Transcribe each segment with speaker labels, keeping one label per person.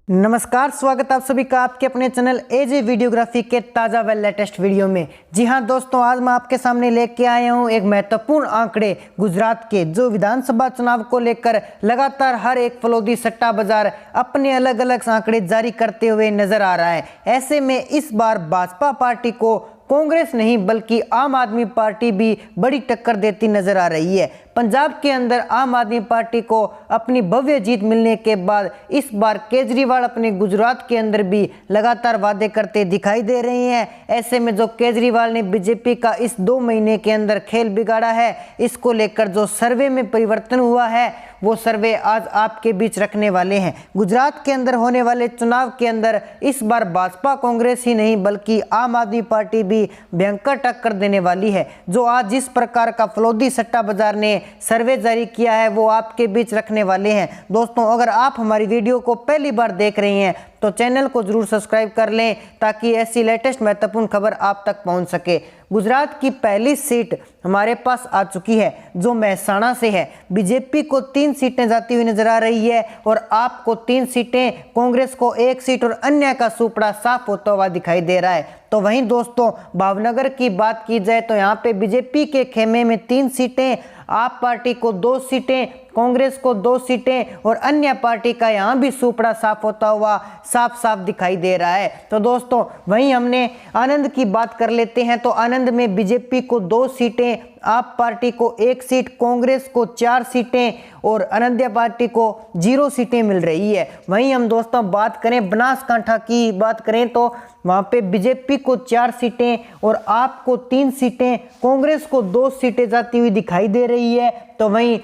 Speaker 1: नमस्कार, स्वागत आप सभी का आपके अपने चैनल एजे वीडियोग्राफी के ताज़ा व लेटेस्ट वीडियो में। जी हां दोस्तों, आज मैं आपके सामने लेके आया हूं एक महत्वपूर्ण आंकड़े गुजरात के, जो विधानसभा चुनाव को लेकर लगातार हर एक फलोदी सट्टा बाजार अपने अलग अलग आंकड़े जारी करते हुए नजर आ रहा है। ऐसे में इस बार भाजपा पार्टी को कांग्रेस नहीं बल्कि आम आदमी पार्टी भी बड़ी टक्कर देती नजर आ रही है। पंजाब के अंदर आम आदमी पार्टी को अपनी भव्य जीत मिलने के बाद इस बार केजरीवाल अपने गुजरात के अंदर भी लगातार वादे करते दिखाई दे रहे हैं। ऐसे में जो केजरीवाल ने बीजेपी का इस 2 महीने के अंदर खेल बिगाड़ा है, इसको लेकर जो सर्वे में परिवर्तन हुआ है वो सर्वे आज आपके बीच रखने वाले हैं। गुजरात के अंदर होने वाले चुनाव के अंदर इस बार भाजपा कांग्रेस ही नहीं बल्कि आम आदमी पार्टी भी भयंकर टक्कर देने वाली है। जो आज जिस प्रकार का फलोदी सट्टा बाजार ने सर्वे जारी किया है वो आपके बीच रखने वाले हैं। दोस्तों, अगर आप हमारी वीडियो को पहली बार देख रहे हैं तो चैनल को जरूर सब्सक्राइब कर लें ताकि ऐसी लेटेस्ट महत्वपूर्ण खबर आप तक पहुंच सके। गुजरात की पहली सीट हमारे पास आ चुकी है जो मेहसाणा से है। बीजेपी को 3 सीटें जाती हुई नजर आ रही है और आपको 3 सीटें, कांग्रेस को 1 सीट और अन्य का सुपड़ा साफ होता हुआ दिखाई दे रहा है। तो वहीं दोस्तों, भावनगर की बात की जाए तो यहाँ पे बीजेपी के खेमे में 3 सीटें, आप पार्टी को 2 सीटें, कांग्रेस को 2 सीटें और अन्य पार्टी का यहाँ भी सुपड़ा साफ होता हुआ साफ साफ दिखाई दे रहा है। तो दोस्तों, वहीं हमने आनंद की बात कर लेते हैं तो आनंद में बीजेपी को 2 सीटें, आप पार्टी को 1 सीट, कांग्रेस को 4 सीटें और अनंत्य पार्टी को 0 सीटें मिल रही है। वहीं हम दोस्तों बात करें बनासकांठा की बात करें तो वहां पे बीजेपी को 4 सीटें और आपको 3 सीटें, कांग्रेस को 2 सीटें जाती हुई दिखाई दे रही है। तो वहीं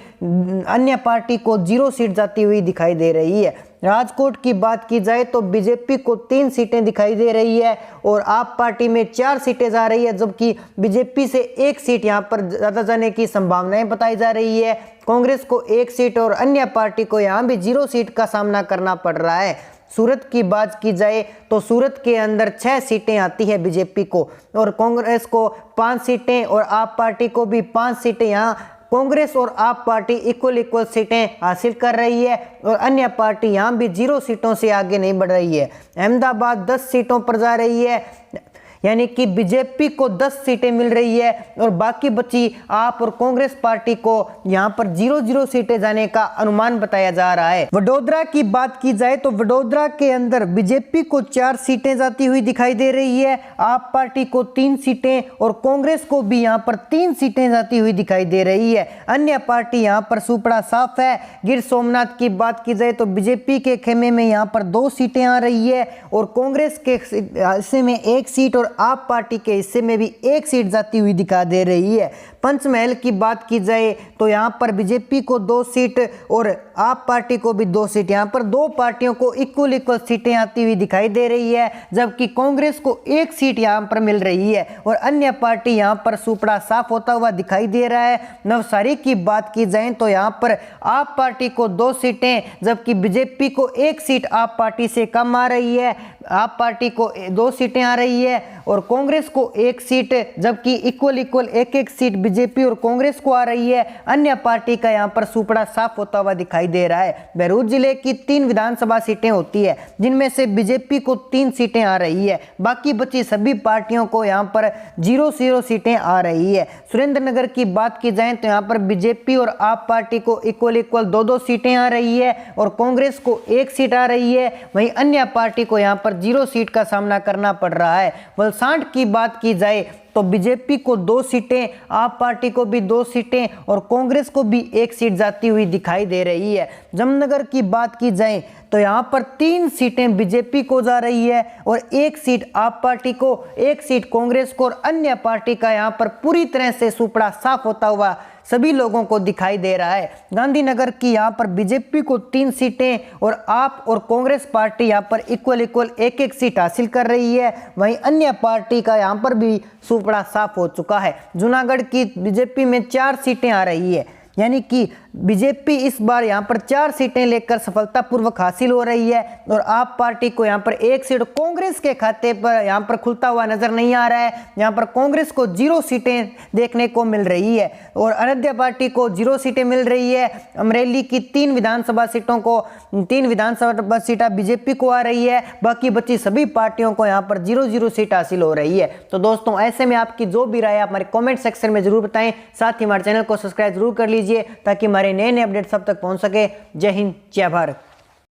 Speaker 1: अन्य पार्टी को 0 सीट जाती हुई दिखाई दे रही है। राजकोट की बात की जाए तो बीजेपी को 3 सीटें दिखाई दे रही है और आप पार्टी में 4 सीटें जा रही है, जबकि बीजेपी से 1 सीट यहां पर ज्यादा जाने की संभावनाएं बताई जा रही है। कांग्रेस को 1 सीट और अन्य पार्टी को यहां भी 0 सीट का सामना करना पड़ रहा है। सूरत की बात की जाए तो सूरत के अंदर 6 सीटें आती है बीजेपी को और कांग्रेस को 5 सीटें और आप पार्टी को भी 5 सीटें। यहाँ कांग्रेस और आप पार्टी इक्वल सीटें हासिल कर रही है और अन्य पार्टी यहाँ भी 0 सीटों से आगे नहीं बढ़ रही है। अहमदाबाद 10 सीटों पर जा रही है, यानी कि बीजेपी को 10 सीटें मिल रही है और बाकी बची आप और कांग्रेस पार्टी को यहां पर 0 सीटें जाने का अनुमान बताया जा रहा है। वडोदरा की बात की जाए तो वडोदरा के अंदर बीजेपी को 4 सीटें जाती हुई दिखाई दे रही है, आप पार्टी को 3 सीटें और कांग्रेस को भी यहां पर 3 सीटें जाती हुई दिखाई दे रही है। अन्य पार्टी यहां पर सुपड़ा साफ है। गिर सोमनाथ की बात की जाए तो बीजेपी के खेमे में यहां पर 2 सीटें आ रही है और कांग्रेस के हिस्से में 1 सीट और आप पार्टी के हिस्से में भी 1 सीट जाती हुई दिखा दे रही है। पंचमहल की बात की जाए तो यहां पर बीजेपी को 2 सीट और आप पार्टी को भी 2 सीट, यहां पर 2 पार्टियों को इक्वल सीटें आती हुई दिखाई दे रही है, जबकि कांग्रेस को 1 सीट यहां पर मिल रही है और अन्य पार्टी यहां पर सुपड़ा साफ होता हुआ दिखाई दे रहा है। नवसारी की बात की जाए तो यहां पर आप पार्टी को 2 सीटें, जबकि बीजेपी को 1 सीट आप पार्टी से कम आ रही है, आप पार्टी को 2 सीटें आ रही है और कांग्रेस को 1 सीट, जबकि इक्वल 1 सीट बीजेपी और कांग्रेस को आ रही है। अन्य पार्टी का यहां पर सुपड़ा साफ होता हुआ दिखाई दे रहा है। बहरोड जिले की 3 विधानसभा सीटें होती है जिनमें से बीजेपी को 3 सीटें आ रही है, बाकी बची सभी पार्टियों को यहां पर 0 सीटें आ रही है। सुरेंद्रनगर की बात की जाए तो यहां पर बीजेपी और आप पार्टी को इक्वल 2 सीटें आ रही है और कांग्रेस को 1 सीट आ रही है। वहीं अन्य पार्टी को यहां पर 0 सीट का सामना करना पड़ रहा है। वलसाड की बात की जाए तो बीजेपी को 2 सीटें, आप पार्टी को भी 2 सीटें और कांग्रेस को भी 1 सीट जाती हुई दिखाई दे रही है। जामनगर की बात की जाए तो यहाँ पर 3 सीटें बीजेपी को जा रही है और 1 सीट आप पार्टी को, 1 सीट कांग्रेस को और अन्य पार्टी का यहाँ पर पूरी तरह से सुपड़ा साफ होता हुआ सभी लोगों को दिखाई दे रहा है। गांधीनगर की यहाँ पर बीजेपी को 3 सीटें और आप और कांग्रेस पार्टी यहाँ पर इक्वल 1 सीट हासिल कर रही है। वहीं अन्य पार्टी का यहाँ पर भी सुपड़ा साफ हो चुका है। जूनागढ़ की बीजेपी में 4 सीटें आ रही है, यानी कि बीजेपी इस बार यहाँ पर 4 सीटें लेकर सफलतापूर्वक हासिल हो रही है और आप पार्टी को यहाँ पर 1 सीट कांग्रेस के खाते पर यहाँ पर खुलता हुआ नजर नहीं आ रहा है। यहाँ पर कांग्रेस को 0 सीटें देखने को मिल रही है और अनद्या पार्टी को 0 सीटें मिल रही है। अमरेली की 3 विधानसभा सीटें बीजेपी को आ रही है, बाकी बची सभी पार्टियों को यहाँ पर 0-0 सीट हासिल हो रही है। तो दोस्तों ऐसे में आपकी जो भी राय है हमारे कमेंट सेक्शन में जरूर बताएं, साथ ही हमारे चैनल को सब्सक्राइब जरूर कर लीजिए ताकि हमारे नए अपडेट सब तक पहुंच सके। जय हिंद, जय भारत।